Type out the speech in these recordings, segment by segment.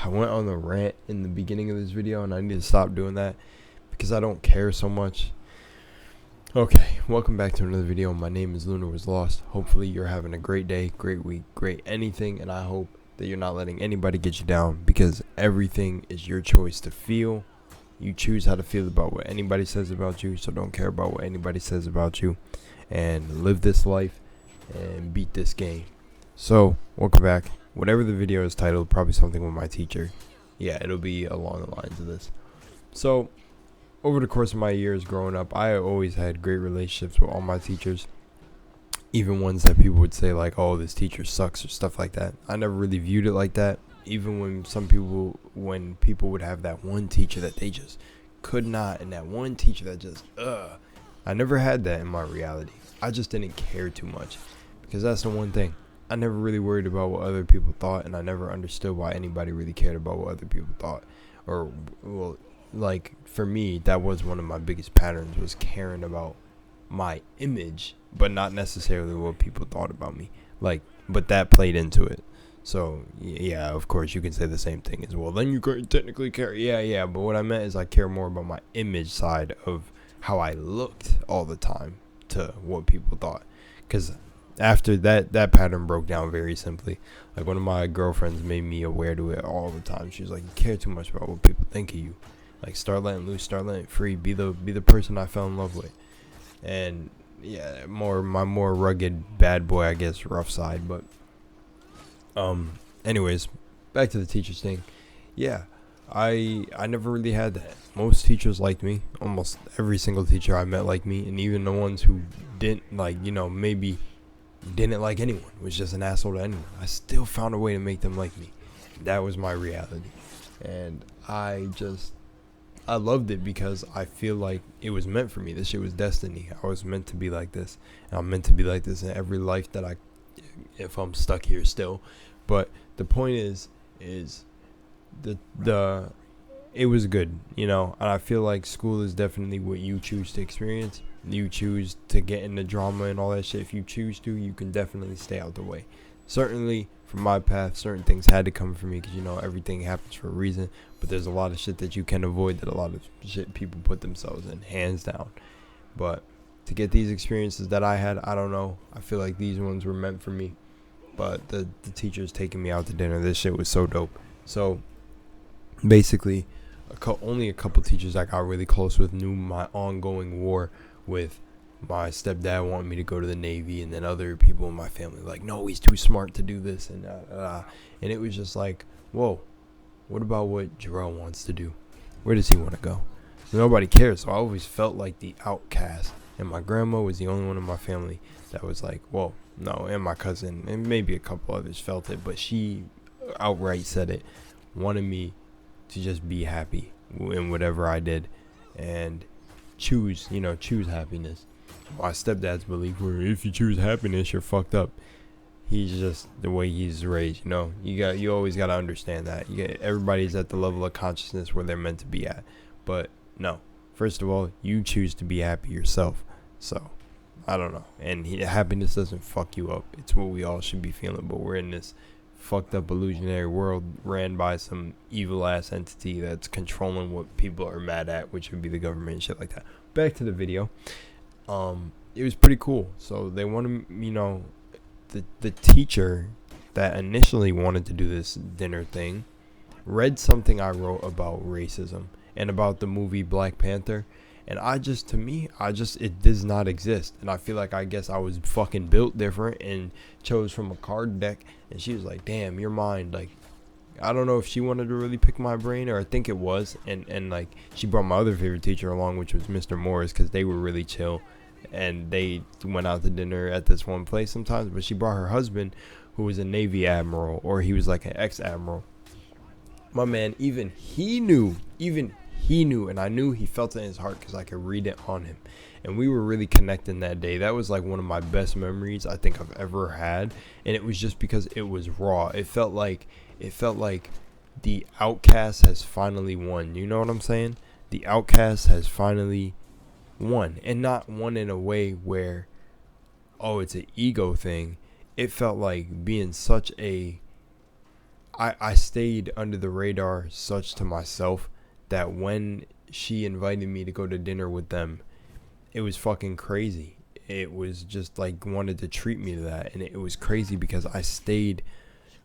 I went on a rant in the beginning of this video, and I need to stop doing that because I don't care so much. Okay, welcome back to another video. My name is LUNARWASLOST. Hopefully you're having a great day, great week, great anything, and I hope that you're not letting anybody get you down, because everything is your choice to feel. You choose how to feel about what anybody says about you, so don't care about what anybody says about you, and live this life and beat this game. So, welcome back. Whatever the video is titled, probably something with my teacher. Yeah, it'll be along the lines of this. So, over the course of my years growing up, I always had great relationships with all my teachers. Even ones that people would say like, oh, this teacher sucks or stuff like that. I never really viewed it like that. Even when people would have that one teacher that they just could not, and that one teacher that just, I never had that in my reality. I just didn't care too much, because that's the one thing. I never really worried about what other people thought, and I never understood why anybody really cared about what other people thought. Or, well, like, for me, that was one of my biggest patterns, was caring about my image, but not necessarily what people thought about me. Like, but that played into it. So, yeah, of course, you can say the same thing as well. Then you could technically care. Yeah, but what I meant is I care more about my image side of how I looked all the time to what people thought. Because after that pattern broke down very simply. Like, one of my girlfriends made me aware to it all the time. She was like, you care too much about what people think of you. Like, start letting loose, start letting free. Be the person I fell in love with. And yeah, my more rugged bad boy, I guess, rough side. But anyways, back to the teachers thing. Yeah, I never really had that. Most teachers liked me. Almost every single teacher I met liked me, and even the ones who didn't, like, maybe didn't like anyone, was just an asshole to anyone, I still found a way to make them like me. That was my reality, and I loved it, because I feel like it was meant for me. This shit was destiny. I was meant to be like this, and I'm meant to be like this in every life that if I'm stuck here still. But the point is it was good, and I feel like school is definitely what you choose to experience. You choose to get into drama and all that shit. If you choose to, you can definitely stay out the way. Certainly, from my path, certain things had to come for me, because, everything happens for a reason. But there's a lot of shit that you can avoid, that a lot of shit people put themselves in, hands down. But to get these experiences that I had, I don't know. I feel like these ones were meant for me. But the teachers taking me out to dinner, this shit was so dope. So, basically, only a couple teachers I got really close with knew my ongoing war with my stepdad wanting me to go to the Navy, and then other people in my family like, no, he's too smart to do this, and it was just like, whoa, what about what Jarrell wants to do? Where does he want to go? So nobody cares. So I always felt like the outcast, and my grandma was the only one in my family that was like, whoa, no. And my cousin, and maybe a couple others, felt it, but she outright said it, wanted me to just be happy in whatever I did, and choose happiness. My stepdad's belief were, if you choose happiness, you're fucked up. He's just the way he's raised. You always gotta understand that. Everybody's at the level of consciousness where they're meant to be at. But no, first of all, you choose to be happy yourself. So I don't know. And happiness doesn't fuck you up. It's what we all should be feeling. But we're in this fucked up illusionary world ran by some evil ass entity that's controlling what people are mad at, which would be the government and shit like that. Back to the video. It was pretty cool. So they wanted, the teacher that initially wanted to do this dinner thing read something I wrote about racism and about the movie Black Panther. And it does not exist. And I feel like, I guess I was fucking built different and chose from a card deck. And she was like, damn, your mind, like, I don't know if she wanted to really pick my brain, or I think it was. And like, she brought my other favorite teacher along, which was Mr. Morris, because they were really chill. And they went out to dinner at this one place sometimes. But she brought her husband, who was a Navy admiral, or he was like an ex-admiral. My man, even he knew, and I knew he felt it in his heart, because I could read it on him. And we were really connecting that day. That was like one of my best memories I think I've ever had. And it was just because it was raw. It felt like the outcast has finally won. You know what I'm saying? The outcast has finally won. And not won in a way where, oh, it's an ego thing. It felt like being such a stayed under the radar such to myself that when she invited me to go to dinner with them, it was fucking crazy. It was just like wanted to treat me to that, and it was crazy because I stayed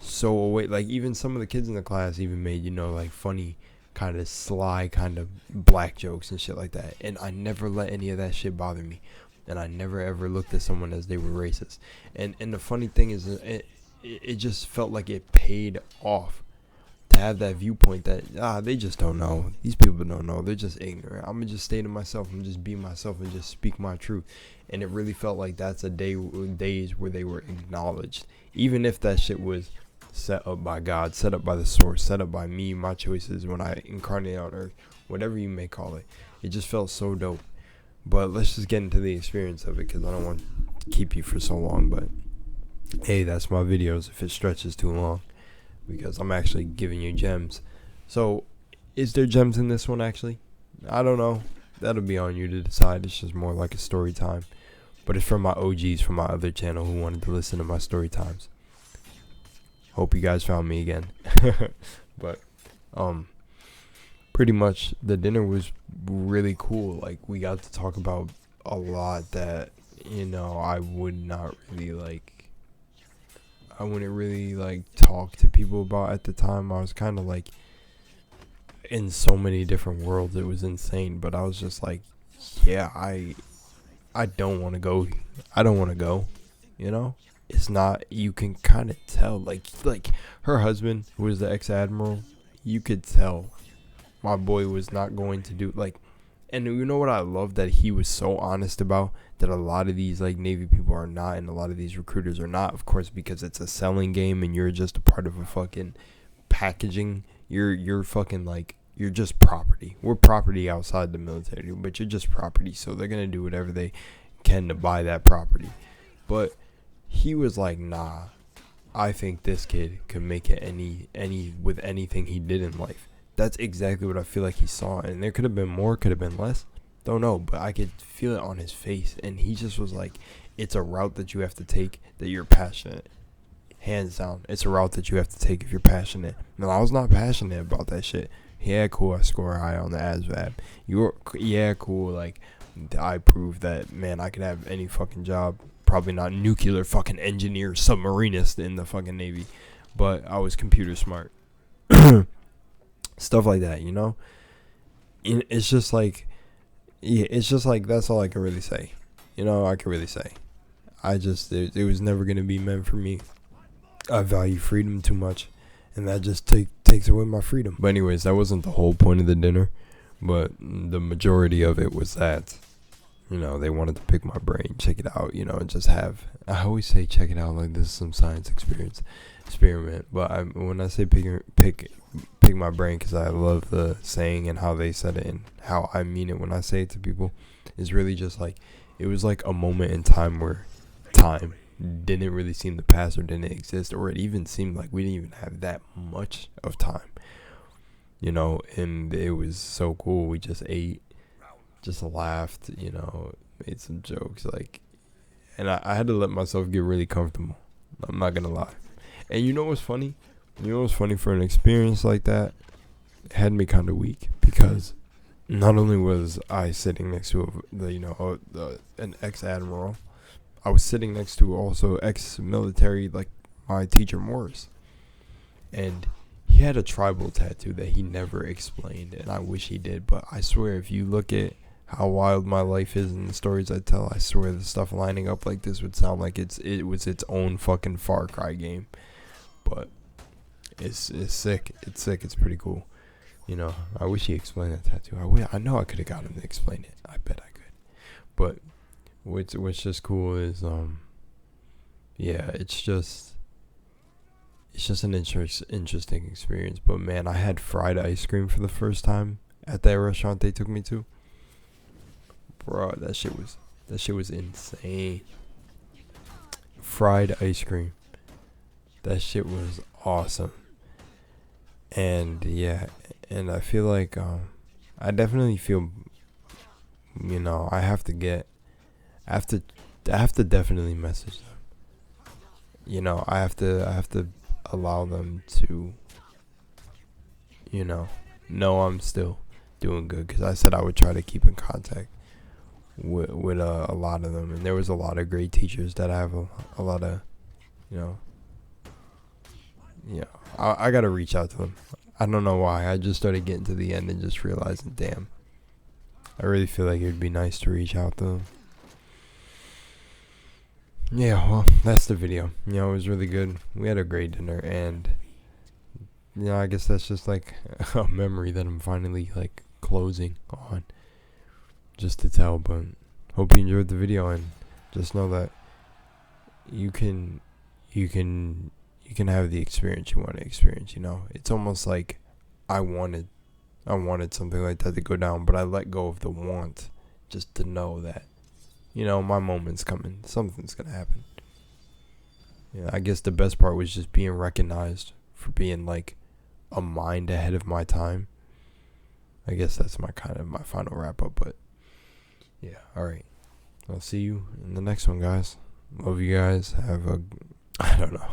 so away. Like even some of the kids in the class even made, you know, like funny kind of sly kind of black jokes and shit like that, and I never let any of that shit bother me, and I never ever looked at someone as they were racist. And the funny thing is, it just felt like it paid off to have that viewpoint that they just don't know. These people don't know. They're just ignorant. I'm gonna just stay to myself and just be myself and just speak my truth. And it really felt like that's a days where they were acknowledged, even if that shit was set up by God, set up by the source, set up by me, my choices when I incarnate on earth, whatever you may call it. It just felt so dope. But let's just get into the experience of it, because I don't want to keep you for so long. But hey, that's my videos if it stretches too long, because I'm actually giving you gems. So is there gems in this one actually? I don't know. That'll be on you to decide. It's just more like a story time. But it's from my OGs from my other channel who wanted to listen to my story times. Hope you guys found me again. But pretty much the dinner was really cool. Like we got to talk about a lot that, you know, I wouldn't really like talk to people about at the time. I was kind of like in so many different worlds. It was insane. But I was just like, yeah, I don't want to go. I don't want to go, you know? It's not, you can kind of tell, like her husband, who was the ex-admiral, you could tell my boy was not going to do, like, and you know what I love that he was so honest about, that a lot of these, like, Navy people are not, and a lot of these recruiters are not, of course, because it's a selling game, and you're just a part of a fucking packaging. You're fucking, like, you're just property. We're property outside the military, but you're just property, so they're gonna do whatever they can to buy that property. But he was like, nah, I think this kid could make it any with anything he did in life. That's exactly what I feel like he saw. And there could have been more, could have been less. Don't know, but I could feel it on his face. And he just was like, it's a route that you have to take that you're passionate. Hands down, it's a route that you have to take if you're passionate. No, I was not passionate about that shit. Yeah, cool, I score high on the ASVAB. Yeah, cool, like, I proved that, man, I could have any fucking job. Probably not nuclear fucking engineer, submarinist in the fucking Navy, but I was computer smart. Stuff like that, you know? It's just like, yeah, it's just like, that's all I can really say. You know, I can really say. It was never going to be meant for me. I value freedom too much, and that just takes away my freedom. But anyways, that wasn't the whole point of the dinner, but the majority of it was that, you know, they wanted to pick my brain, check it out, you know, and just have, I always say check it out like this is some science experiment, but when I say pick my brain, because I love the saying and how they said it and how I mean it when I say it to people, is really just like, it was like a moment in time where time didn't really seem to pass or didn't exist, or it even seemed like we didn't even have that much of time, you know, and it was so cool. We just ate, just laughed, you know, made some jokes, like, and I had to let myself get really comfortable. I'm not gonna lie. And you know what's funny? You know what's funny, for an experience like that, it had me kind of weak, because not only was I sitting next to an ex-admiral, I was sitting next to also ex-military, like my teacher Morris, and he had a tribal tattoo that he never explained, and I wish he did. But I swear, if you look at how wild my life is and the stories I tell, I swear the stuff lining up like this would sound like it was its own fucking Far Cry game. But it's sick. It's sick. It's pretty cool. You know, I wish he explained that tattoo. I know I could have got him to explain it. I bet I could. But what's just cool is yeah, it's just an interesting experience. But man, I had fried ice cream for the first time at that restaurant they took me to. Bro, that shit was insane. Fried ice cream. That shit was awesome. And yeah, and I feel like I definitely feel, you know, I have to definitely message them. You know, I have to allow them to know I'm still doing good, because I said I would try to keep in contact with a lot of them, and there was a lot of great teachers that I have a lot of, you know, I gotta reach out to them. I don't know why. I just started getting to the end and just realizing, damn, I really feel like it would be nice to reach out to them. Yeah, well, that's the video. It was really good. We had a great dinner, and I guess that's just like a memory that I'm finally like closing on, just to tell. But hope you enjoyed the video, and just know that you can have the experience you want to experience. It's almost like I wanted something like that to go down, but I let go of the want, just to know that my moment's coming, something's gonna happen. I guess the best part was just being recognized for being like a mind ahead of my time. I guess that's my final wrap up. But yeah, all right, I'll see you in the next one, guys. Love you guys. I don't know.